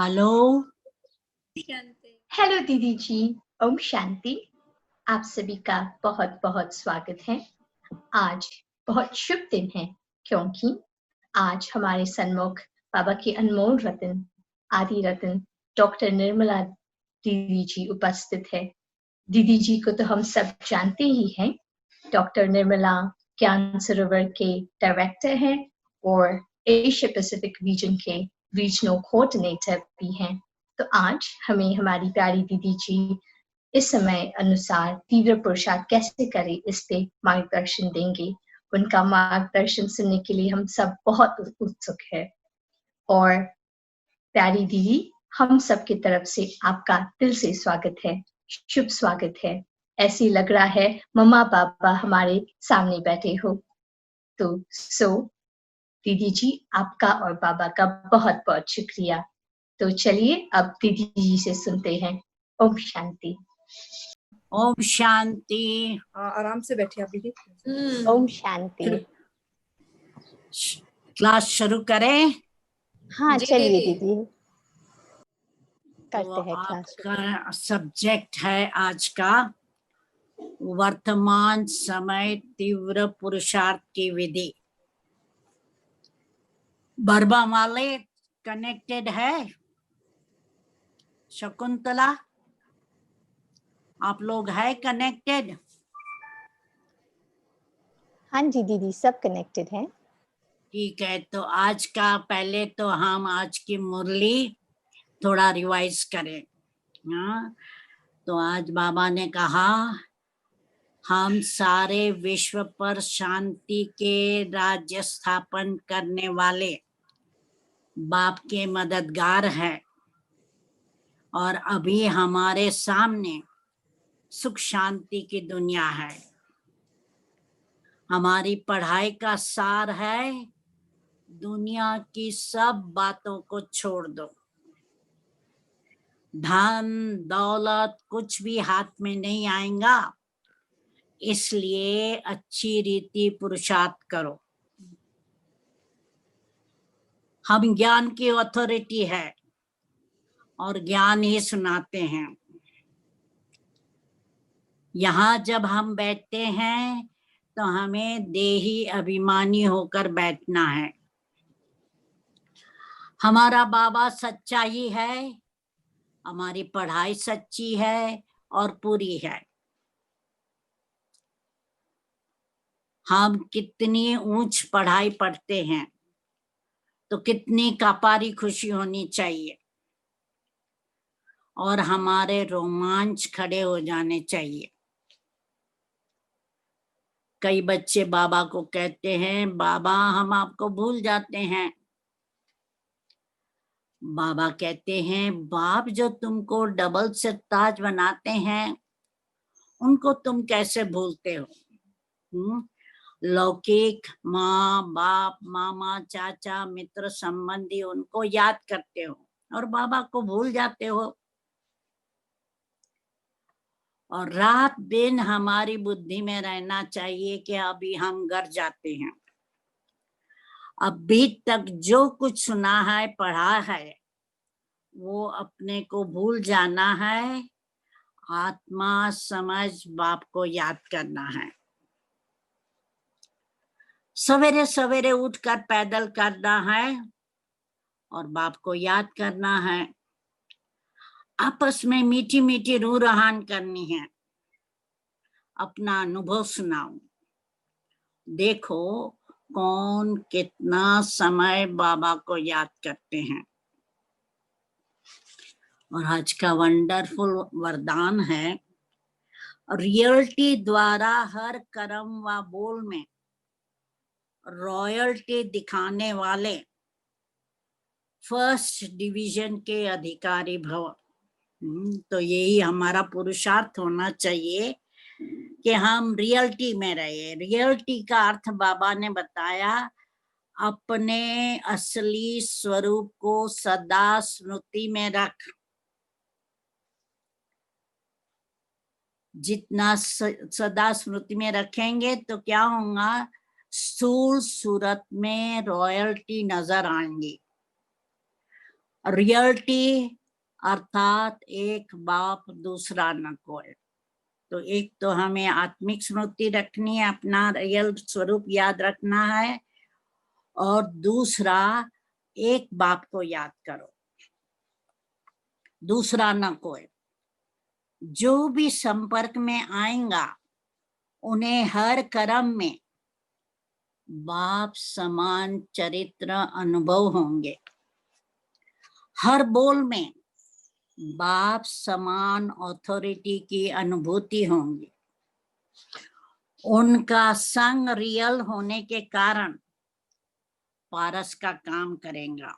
Hello. Hello दीदी जी, ओम शांति। आप सभी का बहुत बहुत स्वागत है। आज बहुत शुभ दिन है क्योंकि आज हमारे सन्मुख बाबा के अनमोल रत्न आदि रत्न डॉक्टर निर्मला दीदी जी उपस्थित है। दीदी जी को तो हम सब जानते ही हैं। डॉक्टर निर्मला ज्ञान सरोवर के डायरेक्टर हैं और एशिया पैसिफिक रीजन के रीजनल कोऑर्डिनेटर भी हैं। तो आज हमें हमारी प्यारी दीदी जी इस समय अनुसार तीव्र पुरुषार्थ कैसे करें इस पे मार्गदर्शन देंगे। उनका मार्गदर्शन सुनने के लिए हम सब बहुत उत्सुक है। और प्यारी दीदी, हम सब की तरफ से आपका दिल से स्वागत है, शुभ स्वागत है। ऐसे लग रहा है मम्मा पापा हमारे सामने बैठे हो। तो दीदी जी, आपका और बाबा का बहुत बहुत शुक्रिया। तो चलिए अब दीदी जी से सुनते हैं। ओम शांति। ओम शांति। आराम से बैठिए आप दीदी। ओम शांति। क्लास शुरू करें? हाँ चलिए दीदी, तो करते हैं क्लास। आपका सब्जेक्ट है आज का वर्तमान समय तीव्र पुरुषार्थ की विधि। बर्मा वाले कनेक्टेड है? शकुंतला, आप लोग है कनेक्टेड? हाँ जी दीदी, सब कनेक्टेड हैं। ठीक है, तो आज का पहले तो हम आज की मुरली थोड़ा रिवाइज करें। हाँ, तो आज बाबा ने कहा हम सारे विश्व पर शांति के राज्य स्थापन करने वाले बाप के मददगार हैं और अभी हमारे सामने सुख शांति की दुनिया है। हमारी पढ़ाई का सार है दुनिया की सब बातों को छोड़ दो। धन दौलत कुछ भी हाथ में नहीं आएगा, इसलिए अच्छी रीति पुरुषार्थ करो। हम ज्ञान की अथॉरिटी है और ज्ञान ही सुनाते हैं। यहाँ जब हम बैठते हैं तो हमें देही अभिमानी होकर बैठना है। हमारा बाबा सच्चा ही है, हमारी पढ़ाई सच्ची है और पूरी है। हम कितनी ऊंच पढ़ाई पढ़ते हैं तो कितनी कपारी खुशी होनी चाहिए और हमारे रोमांच खड़े हो जाने चाहिए। कई बच्चे बाबा को कहते हैं बाबा हम आपको भूल जाते हैं। बाबा कहते हैं बाप जो तुमको डबल सिरताज बनाते हैं उनको तुम कैसे भूलते हो? लौकिक माँ बाप मामा चाचा मित्र संबंधी उनको याद करते हो और बाबा को भूल जाते हो। और रात दिन हमारी बुद्धि में रहना चाहिए कि अभी हम घर जाते हैं। अभी तक जो कुछ सुना है पढ़ा है वो अपने को भूल जाना है। आत्मा समझ बाप को याद करना है। सवेरे सवेरे उठकर पैदल करना है और बाप को याद करना है। आपस में मीठी मीठी रूह रहान करनी है। अपना अनुभव सुनाओ, देखो कौन कितना समय बाबा को याद करते हैं। और आज का वंडरफुल वरदान है रियलिटी द्वारा हर कर्म व बोल में रॉयल्टी दिखाने वाले फर्स्ट डिवीजन के अधिकारी भव। तो यही हमारा पुरुषार्थ होना चाहिए कि हम रियलिटी में रहे। रियलिटी का अर्थ बाबा ने बताया अपने असली स्वरूप को सदा स्मृति में रख। जितना सदा स्मृति में रखेंगे तो क्या होगा, स्थूल सूरत में रॉयल्टी नजर आएंगी रियलिटी अर्थात एक बाप दूसरा न कोई। तो एक तो हमें आत्मिक स्मृति रखनी है, अपना रियल स्वरूप याद रखना है, और दूसरा एक बाप को याद करो, दूसरा न कोई। जो भी संपर्क में आएगा उन्हें हर कर्म में बाप समान चरित्र अनुभव होंगे, हर बोल में बाप समान ऑथोरिटी की अनुभूति होंगी। उनका संग रियल होने के कारण पारस का काम करेगा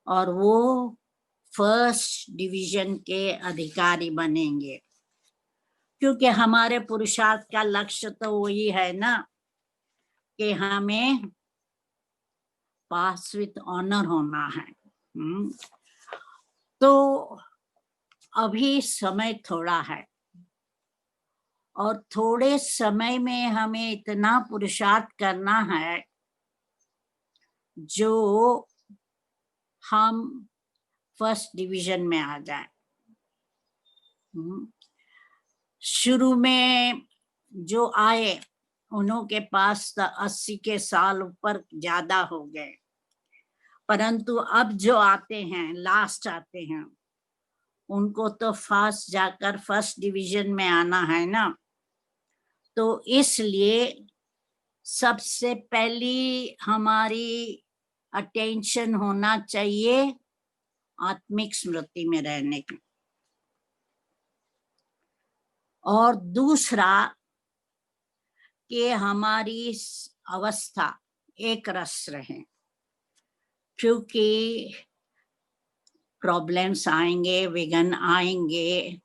और वो फर्स्ट डिवीजन के अधिकारी बनेंगे, क्योंकि हमारे पुरुषार्थ का लक्ष्य तो वही है ना कि हमें पास विथ ऑनर होना है। तो अभी समय थोड़ा है और थोड़े समय में हमें इतना पुरुषार्थ करना है जो हम फर्स्ट डिवीजन में आ जाए। शुरू में जो आए उन्हों के पास 80 के साल ऊपर ज्यादा हो गए, परंतु अब जो आते हैं, लास्ट आते हैं, उनको तो फास्ट जाकर फर्स्ट डिवीजन में आना है ना। तो इसलिए सबसे पहली हमारी अटेंशन होना चाहिए आत्मिक स्मृति में रहने की, और दूसरा कि हमारी अवस्था एक रस रहे, क्योंकि प्रॉब्लम्स आएंगे, विघ्न आएंगे,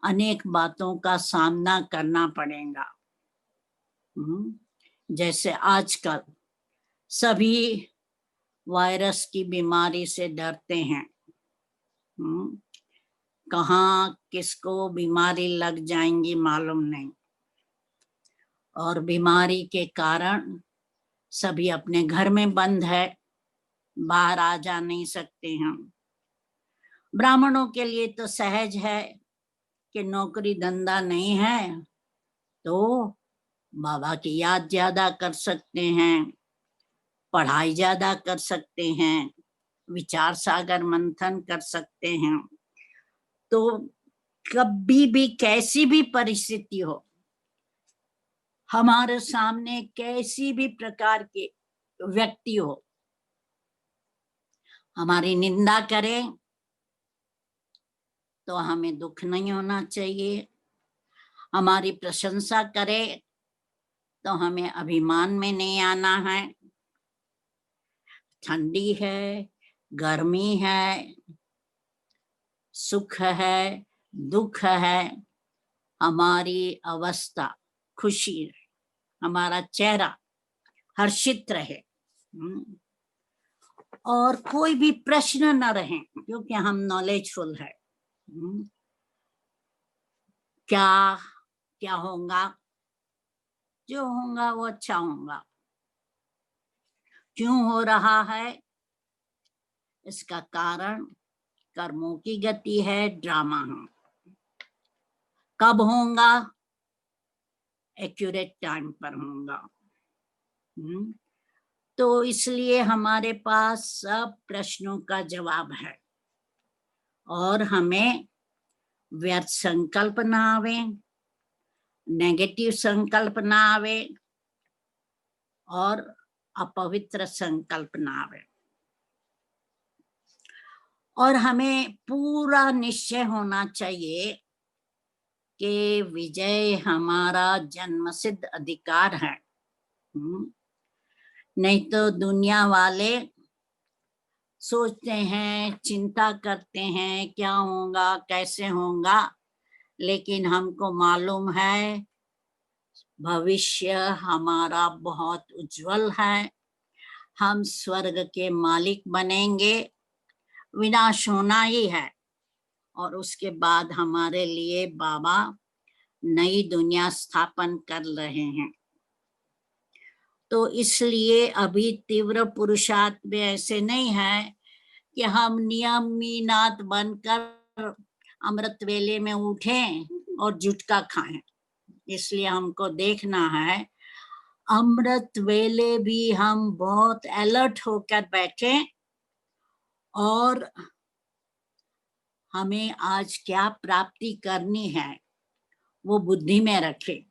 अनेक बातों का सामना करना पड़ेगा। जैसे आजकल सभी वायरस की बीमारी से डरते हैं, कहाँ किसको बीमारी लग जाएंगी मालूम नहीं, और बीमारी के कारण सभी अपने घर में बंद है, बाहर आ जा नहीं सकते हैं। ब्राह्मणों के लिए तो सहज है कि नौकरी धंधा नहीं है तो बाबा की याद ज्यादा कर सकते हैं, पढ़ाई ज्यादा कर सकते हैं, विचार सागर मंथन कर सकते हैं। तो कभी भी कैसी भी परिस्थिति हो, हमारे सामने कैसी भी प्रकार के व्यक्ति हो, हमारी निंदा करें तो हमें दुख नहीं होना चाहिए, हमारी प्रशंसा करे तो हमें अभिमान में नहीं आना है। ठंडी है, गर्मी है, सुख है, दुख है, हमारी अवस्था खुशी, हमारा चेहरा हर्षित रहे, और कोई भी प्रश्न न रहे, क्योंकि हम नॉलेजफुल है। क्या क्या होगा, जो होगा वो अच्छा होगा, क्यों हो रहा है, इसका कारण कर्मों की गति है, ड्रामा है। कब होगा, एक्यूरेट टाइम पर होगा। तो इसलिए हमारे पास सब प्रश्नों का जवाब है, और हमें व्यर्थ संकल्प ना आवे, नेगेटिव संकल्प ना आवे, और अपवित्र संकल्प ना आवे, और हमें पूरा निश्चय होना चाहिए कि विजय हमारा जन्मसिद्ध अधिकार है। नहीं तो दुनिया वाले सोचते हैं, चिंता करते हैं, क्या होगा, कैसे होगा, लेकिन हमको मालूम है भविष्य हमारा बहुत उज्जवल है, हम स्वर्ग के मालिक बनेंगे, विनाश होना ही है, और उसके बाद हमारे लिए बाबा नई दुनिया स्थापन कर रहे हैं। तो इसलिए अभी तीव्र पुरुषार्थ में ऐसे नहीं है कि हम नियमित बनकर अमृत वेले में उठें और जुटका खाएं। इसलिए हमको देखना है अमृत वेले भी हम बहुत अलर्ट होकर बैठें और हमें आज क्या प्राप्ति करनी है वो बुद्धि में रखें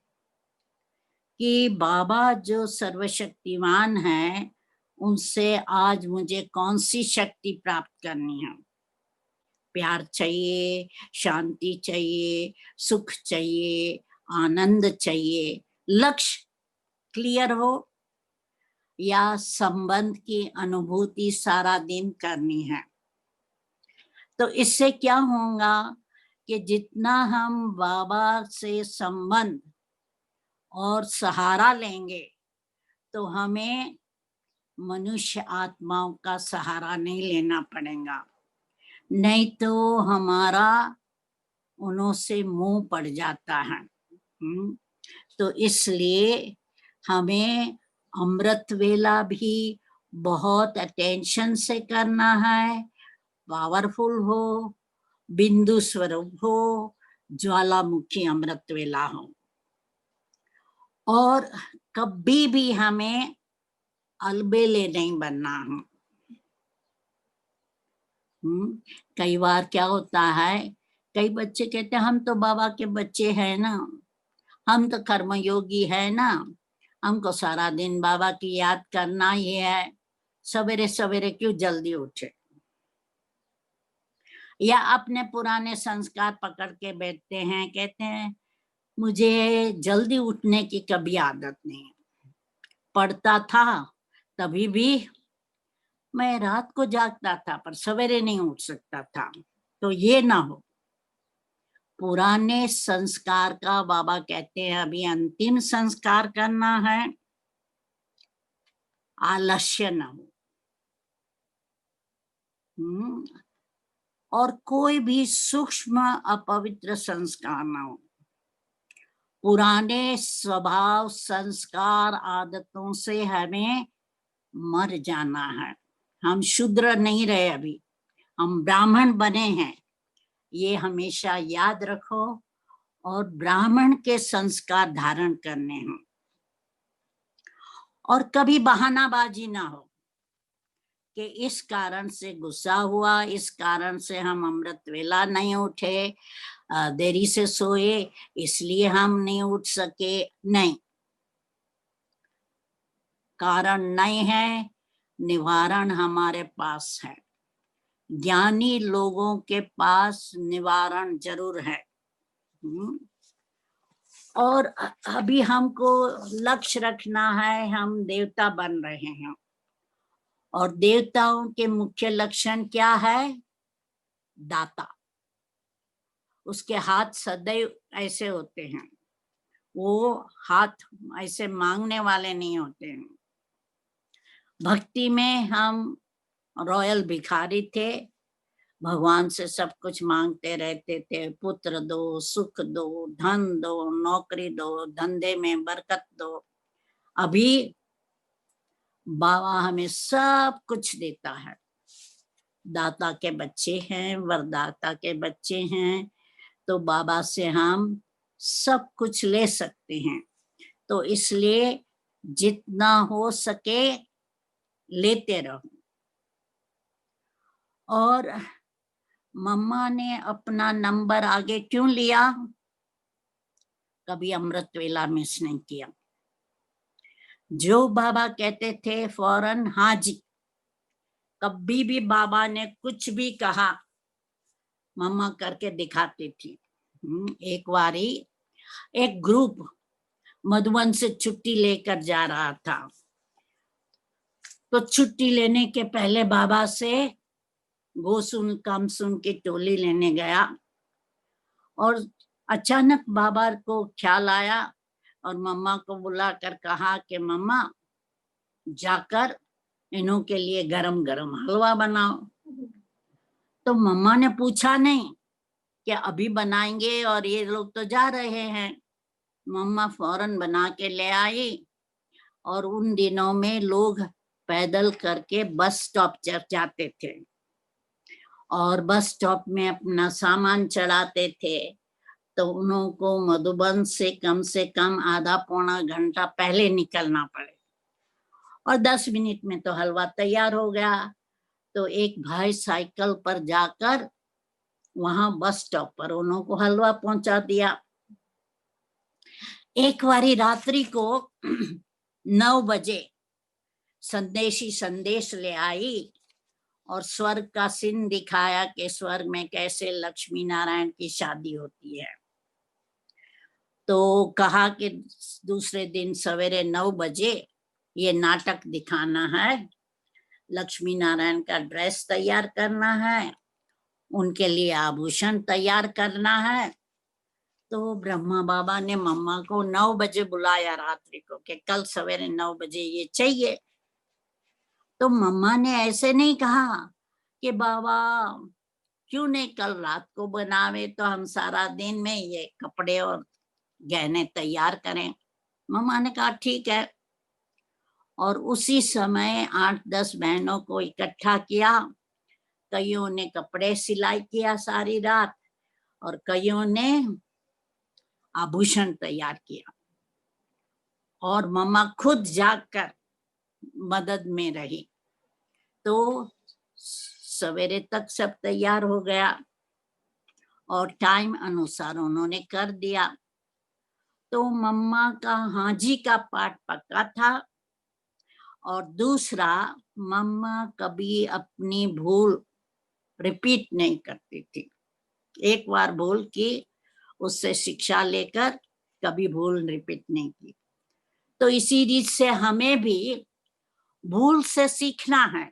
कि बाबा जो सर्वशक्तिमान है उनसे आज मुझे कौन सी शक्ति प्राप्त करनी है। प्यार चाहिए, शांति चाहिए, सुख चाहिए, आनंद चाहिए, लक्ष्य क्लियर हो या संबंध की अनुभूति सारा दिन करनी है। तो इससे क्या होगा कि जितना हम बाबा से संबंध और सहारा लेंगे तो हमें मनुष्य आत्माओं का सहारा नहीं लेना पड़ेगा, नहीं तो हमारा उन्हों से मुंह पड़ जाता है। तो इसलिए हमें अमृत वेला भी बहुत अटेंशन से करना है, पावरफुल हो, बिंदु स्वरूप हो, ज्वालामुखी अमृत वेला हो। और कभी भी हमें अलबेले नहीं बनना है। कई बार क्या होता है, कई बच्चे कहते हैं हम तो बाबा के बच्चे हैं ना, हम तो कर्मयोगी है ना, हमको सारा दिन बाबा की याद करना ही है, सवेरे सवेरे क्यों जल्दी उठे। या अपने पुराने संस्कार पकड़ के बैठते हैं, कहते हैं मुझे जल्दी उठने की कभी आदत नहीं है, पढ़ता था तभी भी मैं रात को जागता था पर सवेरे नहीं उठ सकता था। तो ये ना हो, पुराने संस्कार का बाबा कहते हैं अभी अंतिम संस्कार करना है, आलस्य न हो। और कोई भी सूक्ष्म अपवित्र संस्कार न हो। पुराने स्वभाव संस्कार आदतों से हमें मर जाना है। हम शूद्र नहीं रहे, अभी हम ब्राह्मण बने हैं, ये हमेशा याद रखो। और ब्राह्मण के संस्कार धारण करने हैं और कभी बहानाबाजी ना हो कि इस कारण से गुस्सा हुआ, इस कारण से हम अमृत वेला नहीं उठे, देरी से सोए इसलिए हम नहीं उठ सके। नहीं, कारण नहीं है, निवारण हमारे पास है। ज्ञानी लोगों के पास निवारण जरूर है। और अभी हमको लक्ष्य रखना है, हम देवता बन रहे हैं और देवताओं के मुख्य लक्षण क्या है? दाता। उसके हाथ सदैव ऐसे होते हैं, वो हाथ ऐसे मांगने वाले नहीं होते हैं। भक्ति में हम रॉयल भिखारी थे, भगवान से सब कुछ मांगते रहते थे, पुत्र दो, सुख दो, धन दो, नौकरी दो, धंधे में बरकत दो। अभी बाबा हमें सब कुछ देता है, दाता के बच्चे हैं, वरदाता के बच्चे हैं, तो बाबा से हम सब कुछ ले सकते हैं। तो इसलिए जितना हो सके लेते रहो। और मम्मा ने अपना नंबर आगे क्यों लिया? कभी अमृत वेला मिस नहीं किया। जो बाबा कहते थे फौरन हाँ जी। कभी भी बाबा ने कुछ भी कहा मम्मा करके दिखाती थी। एक बारी एक ग्रुप मधुबन से छुट्टी लेकर जा रहा था, तो छुट्टी लेने के पहले बाबा से गो सुन कम सुन की टोली लेने गया और अचानक बाबा को ख्याल आया और मम्मा को बुलाकर कहा कि मम्मा जाकर इन्हों के लिए गरम गरम हलवा बनाओ। तो मम्मा ने पूछा नहीं कि अभी बनाएंगे और ये लोग तो जा रहे हैं। मम्मा फौरन बना के ले आई और उन दिनों में लोग पैदल करके बस स्टॉप जाते थे और बस स्टॉप में अपना सामान चढ़ाते थे। तो उनको मधुबन से कम आधा पौना घंटा पहले निकलना पड़े और 10 मिनट में तो हलवा तैयार हो गया। तो एक भाई साइकिल पर जाकर वहां बस स्टॉप पर उनको हलवा पहुंचा दिया। एक बारी रात्रि को 9 बजे संदेशी संदेश ले आई और स्वर्ग का सीन दिखाया कि स्वर्ग में कैसे लक्ष्मी नारायण की शादी होती है। तो कहा कि दूसरे दिन सवेरे 9 बजे ये नाटक दिखाना है, लक्ष्मी नारायण का ड्रेस तैयार करना है, उनके लिए आभूषण तैयार करना है। तो ब्रह्मा बाबा ने मम्मा को 9 बजे बुलाया रात्रि को कि कल सवेरे 9 बजे ये चाहिए। तो मम्मा ने ऐसे नहीं कहा कि बाबा क्यों नहीं कल रात को बनावे, तो हम सारा दिन में ये कपड़े और गहने तैयार करें। मम्मा ने कहा ठीक है। और उसी समय 8-10 बहनों को इकट्ठा किया। कईयों ने कपड़े सिलाई किया सारी रात और कईयों ने आभूषण तैयार किया और मम्मा खुद जाकर मदद में रही। तो सवेरे तक सब तैयार हो गया और टाइम अनुसार उन्होंने कर दिया। तो मम्मा का हाजी का पाठ पक्का था और दूसरा, मम्मा कभी अपनी भूल रिपीट नहीं करती थी। एक बार भूल की, उससे शिक्षा लेकर कभी भूल रिपीट नहीं की। तो इसी रीत से हमें भी भूल से सीखना है,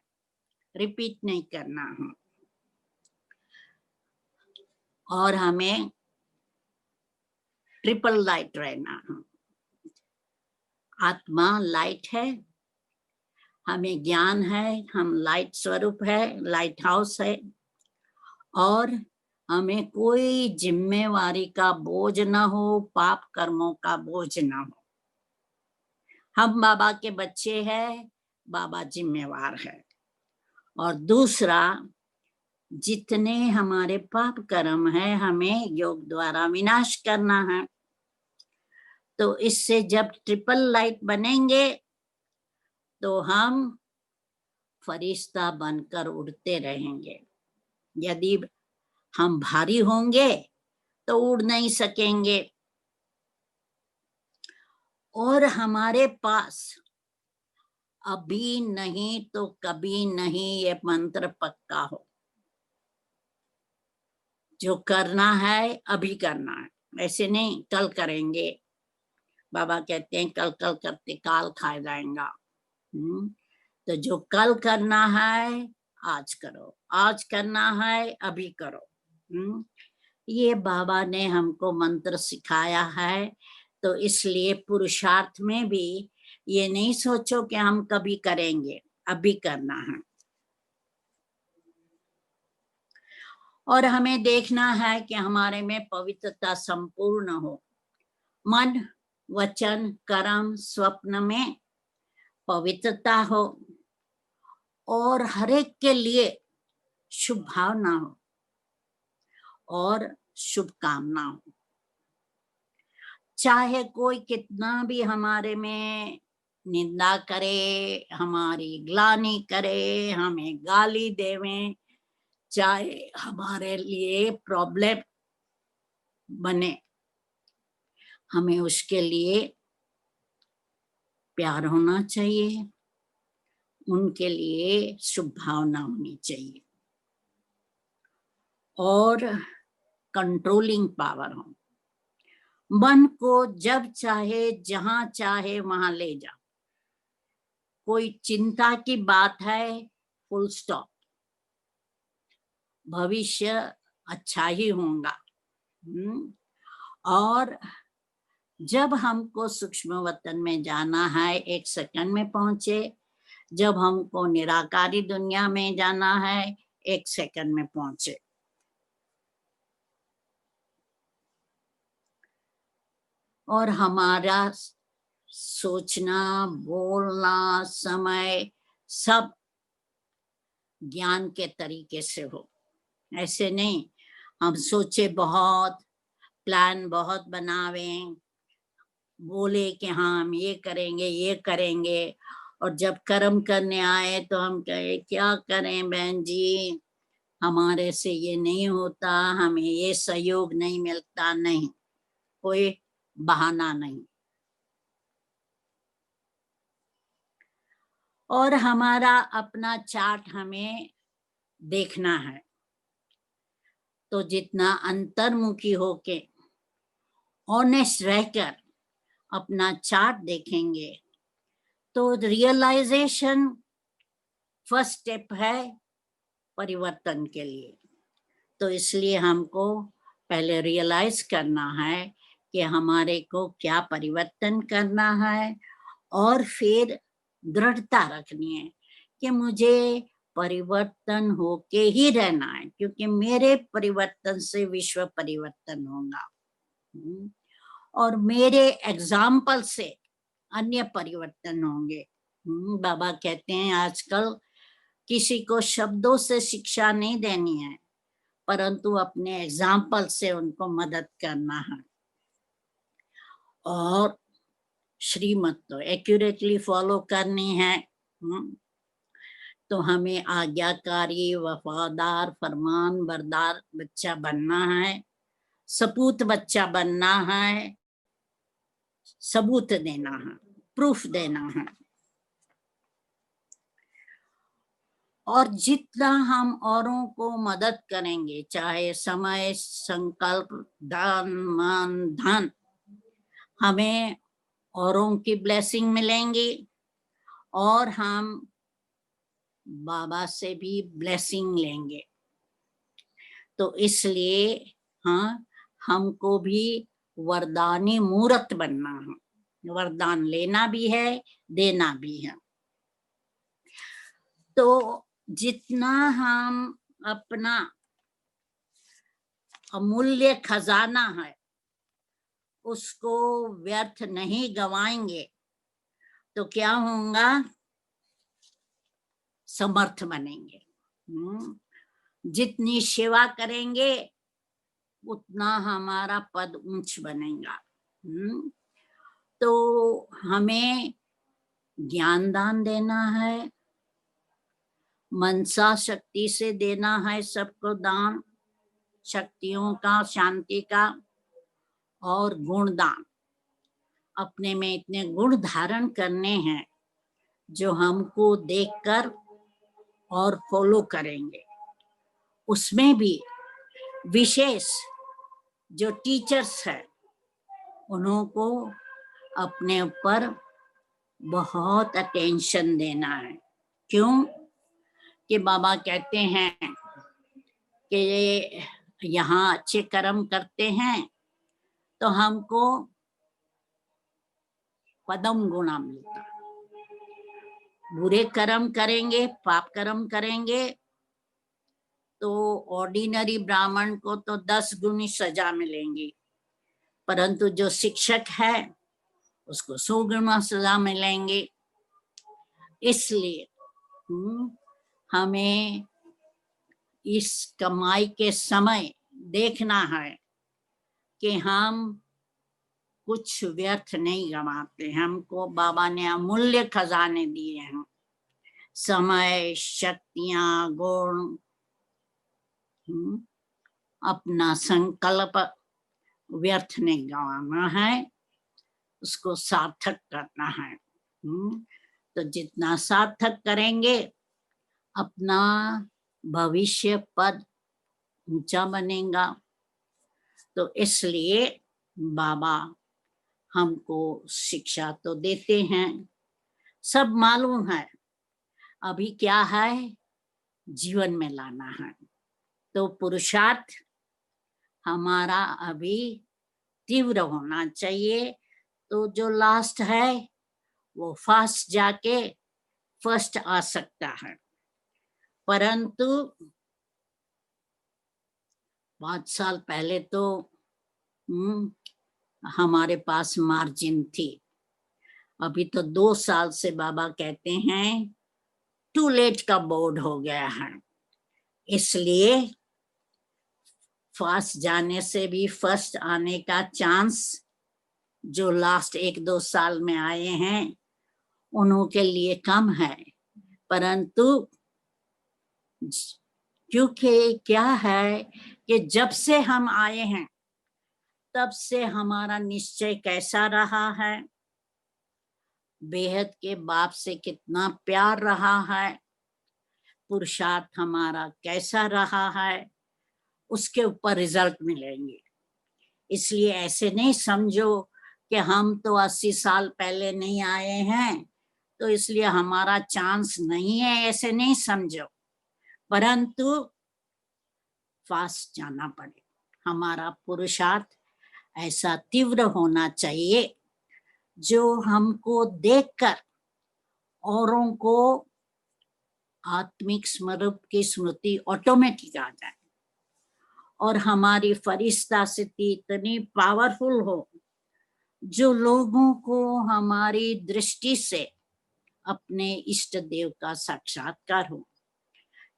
रिपीट नहीं करना है। और हमें ट्रिपल लाइट रहना है। आत्मा लाइट है, हमें ज्ञान है, हम लाइट स्वरूप है, लाइट हाउस है। और हमें कोई जिम्मेवारी का बोझ ना हो, पाप कर्मों का बोझ ना हो। हम बाबा के बच्चे हैं, बाबा जिम्मेवार है। और दूसरा, जितने हमारे पाप कर्म है हमें योग द्वारा विनाश करना है। तो इससे जब ट्रिपल लाइट बनेंगे तो हम फरिश्ता बनकर उड़ते रहेंगे। यदि हम भारी होंगे तो उड़ नहीं सकेंगे। और हमारे पास अभी नहीं तो कभी नहीं ये मंत्र पक्का हो। जो करना है अभी करना है, ऐसे नहीं कल करेंगे। बाबा कहते हैं कल कल करते काल खा जाएगा। तो जो कल करना है आज करो, आज करना है अभी करो। ये बाबा ने हमको मंत्र सिखाया है। तो इसलिए पुरुषार्थ में भी ये नहीं सोचो कि हम कभी करेंगे, अभी करना है। और हमें देखना है कि हमारे में पवित्रता संपूर्ण हो। मन, वचन, कर्म, स्वप्न में पवित्रता हो और हर एक के लिए शुभ भावना हो और शुभकामना हो। चाहे कोई कितना भी हमारे में निंदा करे, हमारी ग्लानि करे, हमें गाली देवें, चाहे हमारे लिए प्रॉब्लम बने, हमें उसके लिए प्यार होना चाहिए, उनके लिए शुभ भावना होनी चाहिए और कंट्रोलिंग पावर हो। मन को जब चाहे जहां चाहे वहां ले जाओ। कोई चिंता की बात है, फुल स्टॉप, भविष्य अच्छा ही होगा। और जब हमको सूक्ष्म वतन में जाना है 1 सेकंड में पहुंचे, जब हमको निराकारी दुनिया में जाना है 1 सेकंड में पहुंचे। और हमारा सोचना, बोलना, समय सब ज्ञान के तरीके से हो। ऐसे नहीं हम सोचे बहुत, प्लान बहुत बनावें, बोले कि हाँ हम ये करेंगे, और जब कर्म करने आए तो हम कहे क्या करें बहन जी, हमारे से ये नहीं होता, हमें ये सहयोग नहीं मिलता। नहीं, कोई बहाना नहीं। और हमारा अपना चार्ट हमें देखना है। तो जितना अंतर्मुखी होके ऑनेस्ट रहकर अपना चार्ट देखेंगे तो रियलाइजेशन फर्स्ट स्टेप है परिवर्तन के लिए। तो इसलिए हमको पहले रियलाइज करना है कि हमारे को क्या परिवर्तन करना है, और फिर दृढ़ता रखनी है कि मुझे परिवर्तन होके ही रहना है, क्योंकि मेरे परिवर्तन से विश्व परिवर्तन होगा। और मेरे एग्जाम्पल से अन्य परिवर्तन होंगे। बाबा कहते हैं आजकल किसी को शब्दों से शिक्षा नहीं देनी है, परंतु अपने एग्जाम्पल से उनको मदद करना है। और श्रीमत तो एक्यूरेटली फॉलो करनी है। तो हमें आज्ञाकारी, वफादार, फरमान बरदार बच्चा बनना है, सपूत बच्चा बनना है, सबूत देना है, प्रूफ देना है। और जितना हम औरों को मदद करेंगे, चाहे समय, संकल्प, दान, मान, धन, हमें औरों की ब्लेसिंग मिलेंगी और हम बाबा से भी ब्लेसिंग लेंगे। तो इसलिए हाँ, हमको भी वरदानी मूर्त बनना है। वरदान लेना भी है, देना भी है। तो जितना हम अपना अमूल्य खजाना है उसको व्यर्थ नहीं गवाएंगे तो क्या होगा, समर्थ बनेंगे। जितनी सेवा करेंगे उतना हमारा पद ऊंच बनेगा। तो हमें ज्ञान दान देना है, मनसा शक्ति से देना है सबको दान, शक्तियों का, शांति का, और गुण दान। अपने में इतने गुण धारण करने हैं जो हमको देखकर और फॉलो करेंगे। उसमें भी विशेष जो टीचर्स है उनको अपने ऊपर बहुत अटेंशन देना है। क्यों कि बाबा कहते हैं कि यहाँ अच्छे कर्म करते हैं तो हमको पदम गुणा मिलता, बुरे कर्म करेंगे, पाप कर्म करेंगे तो ऑर्डिनरी ब्राह्मण को तो 10 गुनी सजा मिलेंगी, परंतु जो शिक्षक है उसको 100 गुना सजा मिलेंगे। इसलिए हमें इस कमाई के समय देखना है कि हम कुछ व्यर्थ नहीं गंवाते। हमको बाबा ने अमूल्य खजाने दिए हैं, समय, शक्तियां, गुण। अपना संकल्प व्यर्थ नहीं गंवाना है, उसको सार्थक करना है। तो जितना सार्थक करेंगे अपना भविष्य पद ऊंचा बनेगा। तो इसलिए बाबा हमको शिक्षा तो देते हैं, सब मालूम है, अभी क्या है जीवन में लाना है। तो पुरुषार्थ हमारा अभी तीव्र होना चाहिए। तो जो लास्ट है वो फास्ट जाके फर्स्ट आ सकता है, परंतु 5 साल पहले तो हमारे पास मार्जिन थी। अभी तो 2 साल से बाबा कहते हैं टू लेट का बोर्ड हो गया है, इसलिए फर्स्ट जाने से भी फर्स्ट आने का चांस जो लास्ट 1-2 साल में आए हैं उन्हों के लिए कम है। परंतु क्योंकि क्या है कि जब से हम आए हैं तब से हमारा निश्चय कैसा रहा है, बेहद के बाप से कितना प्यार रहा है, पुरुषार्थ हमारा कैसा रहा है, उसके ऊपर रिजल्ट मिलेंगे। इसलिए ऐसे नहीं समझो कि हम तो 80 साल पहले नहीं आए हैं तो इसलिए हमारा चांस नहीं है, ऐसे नहीं समझो। परंतु फास्ट जाना पड़े, हमारा पुरुषार्थ ऐसा तीव्र होना चाहिए जो हमको देखकर औरों को आत्मिक स्वरूप की स्मृति ऑटोमेटिक आ जाए और हमारी फरिश्ता स्थिति इतनी पावरफुल हो जो लोगों को हमारी दृष्टि से अपने इष्ट देव का साक्षात्कार हो।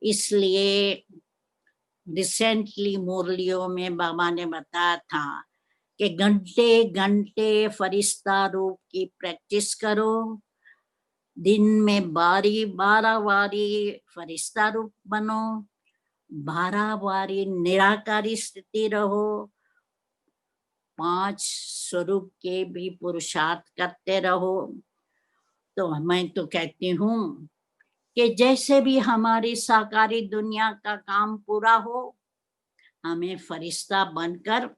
इसलिए रिसेंटली मुरलियों में बाबा ने बताया था कि घंटे घंटे फरिश्ता रूप की प्रैक्टिस करो, दिन में 12 बारी फरिश्ता रूप बनो, 12 बारी निराकारी स्थिति रहो, 5 स्वरूप के भी पुरुषार्थ करते रहो। तो मैं तो कहती हूँ कि जैसे भी हमारी साकारी दुनिया का काम पूरा हो, हमें फरिश्ता बनकर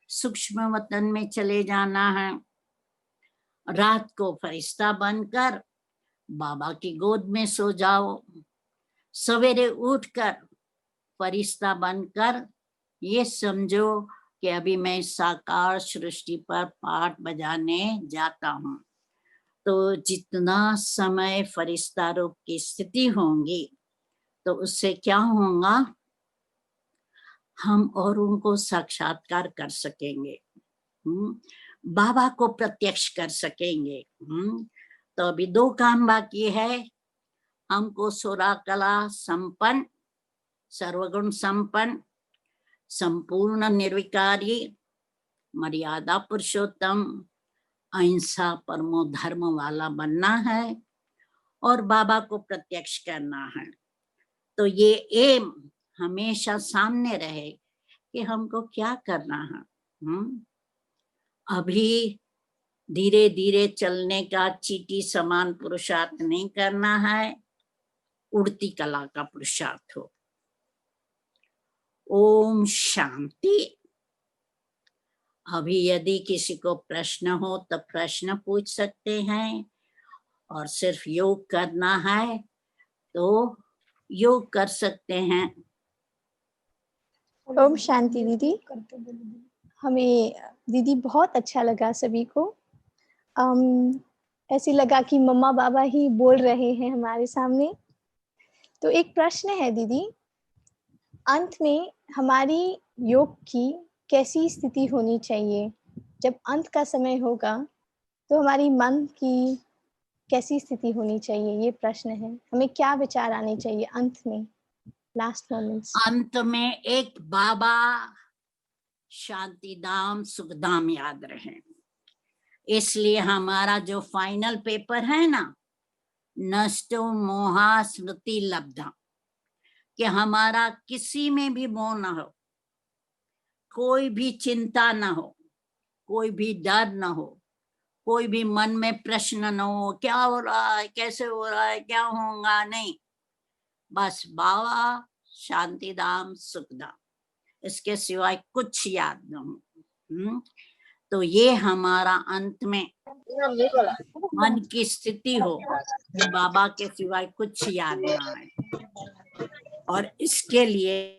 सूक्ष्म वतन में चले जाना है। रात को फरिश्ता बनकर बाबा की गोद में सो जाओ, सवेरे उठकर फरिश्ता बनकर ये समझो कि अभी मैं साकार सृष्टि पर पाठ बजाने जाता हूँ। तो जितना समय फरिश्ता रूप की स्थिति होंगी तो उससे क्या होगा, हम और उनको साक्षात्कार कर सकेंगे, बाबा को प्रत्यक्ष कर सकेंगे। तो अभी 2 काम बाकी है, हमको सुरा कला संपन्न, सर्वगुण संपन्न, संपूर्ण निर्विकारी, मर्यादा पुरुषोत्तम, अहिंसा परमो धर्म वाला बनना है और बाबा को प्रत्यक्ष करना है। तो ये एम हमेशा सामने रहे कि हमको क्या करना है। अभी धीरे धीरे चलने का चींटी समान पुरुषार्थ नहीं करना है, उड़ती कला का पुरुषार्थ हो। ओम शांति। अभी यदि किसी को प्रश्न हो तो प्रश्न पूछ सकते हैं, और सिर्फ योग करना है तो योग कर सकते हैं। ओम शांति दीदी। हमें दीदी बहुत अच्छा लगा सभी को। ऐसे लगा कि मम्मा बाबा ही बोल रहे हैं हमारे सामने। तो एक प्रश्न है दीदी, अंत में हमारी योग की कैसी स्थिति होनी चाहिए? जब अंत का समय होगा तो हमारी मन की कैसी स्थिति होनी चाहिए, ये प्रश्न है। हमें क्या विचार आने चाहिए अंत में, लास्ट मोमेंट्स? अंत में एक बाबा शांतिधाम सुखधाम याद रहे। इसलिए हमारा जो फाइनल पेपर है ना, नष्टो मोहा स्मृति लब्धा, कि हमारा किसी में भी मोह न हो, कोई भी चिंता न हो, कोई भी डर न हो, कोई भी मन में प्रश्न न हो, क्या हो रहा है, कैसे हो रहा है, क्या होगा, नहीं, बस बाबा शांतिधाम सुखधाम, इसके सिवाय कुछ याद न हो। तो ये हमारा अंत में मन की स्थिति हो कि बाबा के सिवाय कुछ याद ना आए। और इसके लिए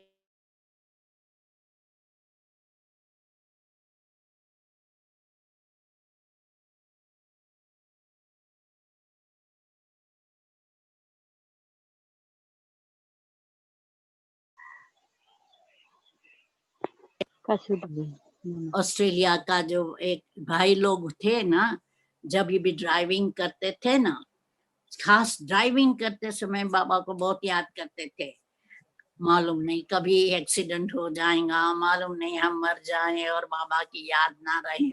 ऑस्ट्रेलिया का जो एक भाई लोग थे ना, जब भी ड्राइविंग करते थे ना, खास ड्राइविंग करते समय बाबा को बहुत याद करते थे। मालूम नहीं कभी एक्सीडेंट हो जाएगा, मालूम नहीं हम मर जाएं और बाबा की याद ना रहे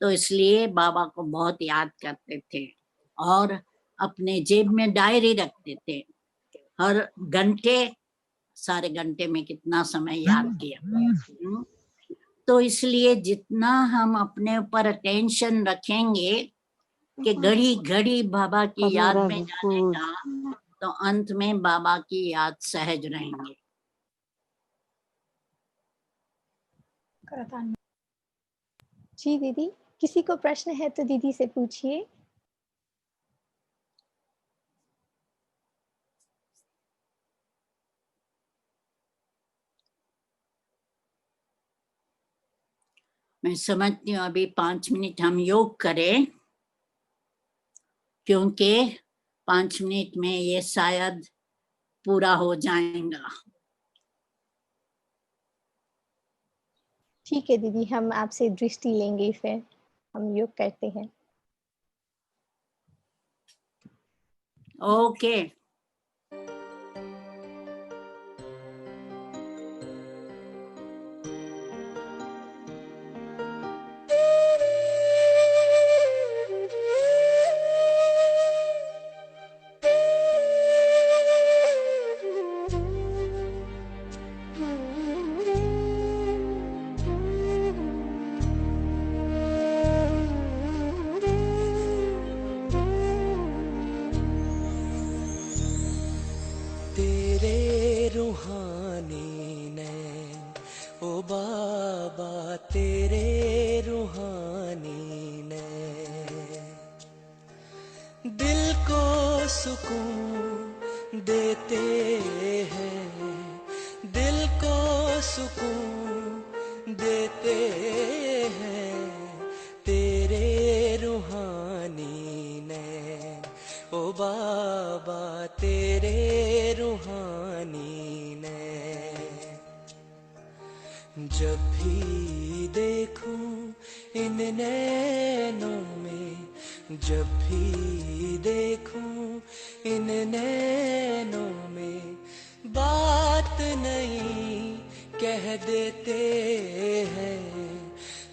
तो इसलिए बाबा को बहुत याद करते थे। और अपने जेब में डायरी रखते थे, हर घंटे, सारे घंटे में कितना समय याद किया। तो इसलिए जितना हम अपने ऊपर अटेंशन रखेंगे कि घड़ी घड़ी बाबा की याद में जाने का, तो अंत में बाबा की याद सहज रहेंगे। जी दीदी, किसी को प्रश्न है तो दीदी से पूछिए। मैं समझती हूँ अभी 5 मिनट हम योग करें, क्योंकि 5 मिनट में ये शायद पूरा हो जाएगा। ठीक है दीदी, हम आपसे दृष्टि लेंगे, फिर हम योग करते हैं। ओके। सुकून देते हैं, दिल को सुकून देते हैं तेरे रूहानी नैन, ओ बाबा तेरे रूहानी नैन। जब भी देखूं इन नैनों में, जब भी देखूं इन नैनों में, बात नहीं कह देते हैं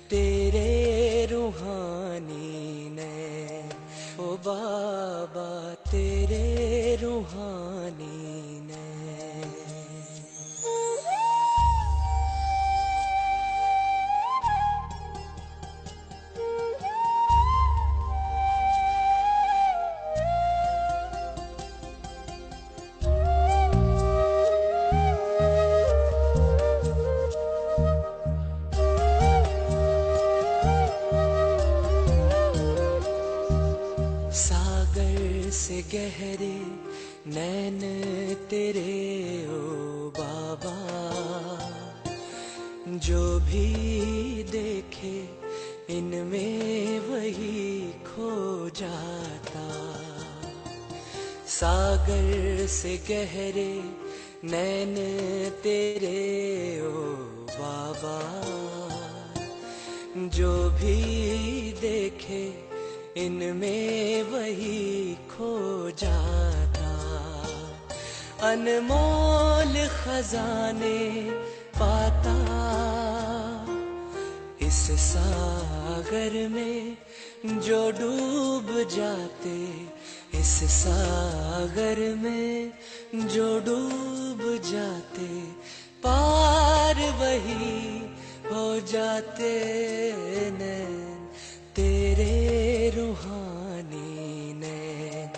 तेरे रूहानी नैन, ओ बाबा तेरे रूहानी नैन। सागर से गहरे नैन तेरे ओ बाबा, जो भी देखे इनमें वही खो जाता। सागर से गहरे नैन तेरे ओ बाबा, जो भी देखे इनमें वही खो जाता। अनमोल खजाने पाता इस सागर में जो डूब जाते, इस सागर में जो डूब जाते, पार वही हो जाते नैन तेरे रूहानी नैन,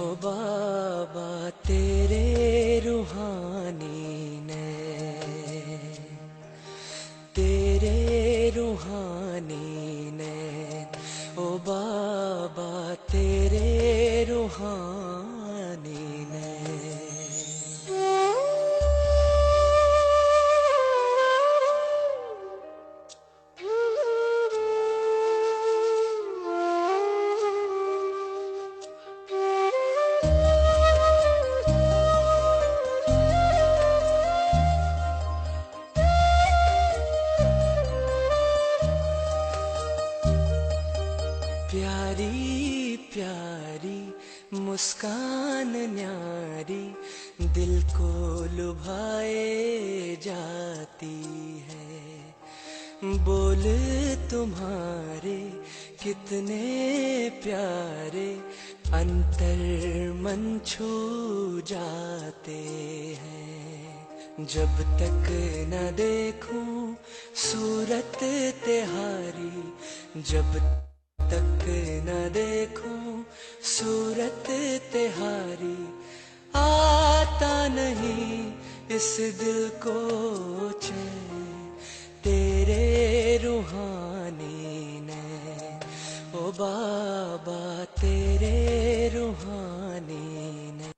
ओ बाबा तेरे रूहानी नैन, तेरे रूहानी नैन, ओ बाबा तेरे रूहानी नैन। प्यारी प्यारी मुस्कान न्यारी दिल को लुभाए जाती है। बोल तुम्हारे कितने प्यारे अंतर मन छू जाते हैं। जब तक न देखूं सूरत तिहारी, जब तक न देखूं सूरत तिहारी, आता नहीं इस दिल को चैन तेरे रूहानी नैन। ओ बाबा तेरे रूहानी नैन।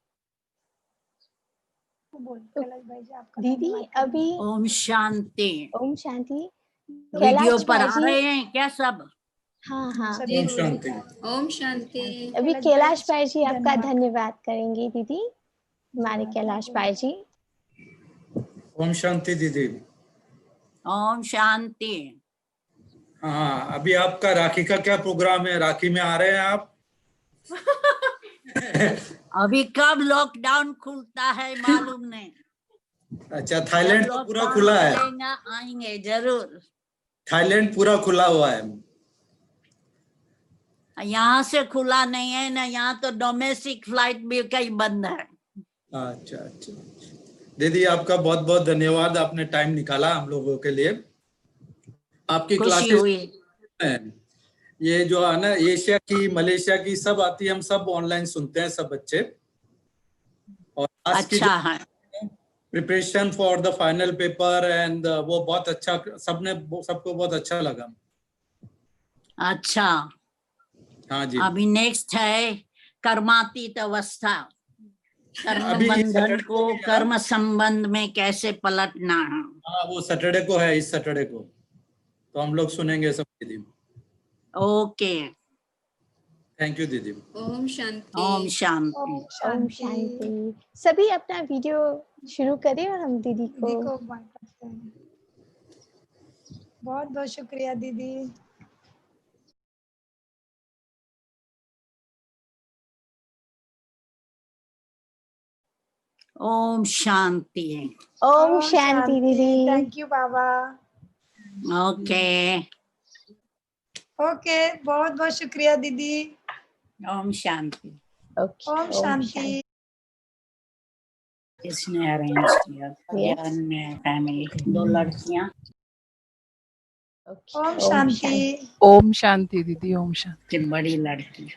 दीदी अभी ओम शांति। ओम शांति। वीडियो कैलाश पर आ भाई रहे हैं क्या सब? हाँ हाँ ओम शांति। ओम शांति। अभी कैलाश भाई जी आपका धन्यवाद करेंगे दीदी, हमारे कैलाश भाई जी। ओम शांति दीदी। ओम शांति। हाँ, अभी आपका राखी का क्या प्रोग्राम है? राखी में आ रहे हैं आप? अभी कब लॉकडाउन खुलता है मालूम नहीं। अच्छा, थाईलैंड तो पूरा लॉकडाउन खुला है। खुलेगा आएंगे जरूर। थाईलैंड पूरा खुला हुआ है। यहाँ से खुला नहीं है ना, यहाँ तो डोमेस्टिक फ्लाइट भी कई बंद है। अच्छा अच्छा दीदी, आपका बहुत बहुत धन्यवाद, आपने टाइम निकाला हम लोगों के लिए। आपकी खुशी क्लासेस हुई। ये जो है ना, एशिया की मलेशिया की सब आती है, हम सब ऑनलाइन सुनते हैं सब बच्चे। और आज की अच्छा है। Preparation for the final paper and वो बहुत अच्छा, सबको बहुत अच्छा लगा। अच्छा हाँ जी। अभी नेक्स्ट है कर्मातीत अवस्था। कर्म अभी बंधन सैटरडे को को कर्म संबंध में कैसे पलटना है। हाँ, वो सैटरडे को है, इस सैटरडे को, तो हम लोग सुनेंगे सब दीदी। ओके। थैंक यू दीदी। ओम शांति। ओम शांति। ओम शांति। सभी अपना वीडियो शुरू करें और हम दीदी को बहुत बहुत शुक्रिया दीदी। ओम शांति। ओम शांति दीदी। Thank you Baba. Okay. Okay, बहुत बहुत शुक्रिया दीदी। ओम शांति। ओके ओम शांति। किसने अरेंज किया? ज्ञान में फैमिली 2 लड़कियां। ओम शांति। ओम शांति दीदी। ओम शांति। बड़ी लड़की।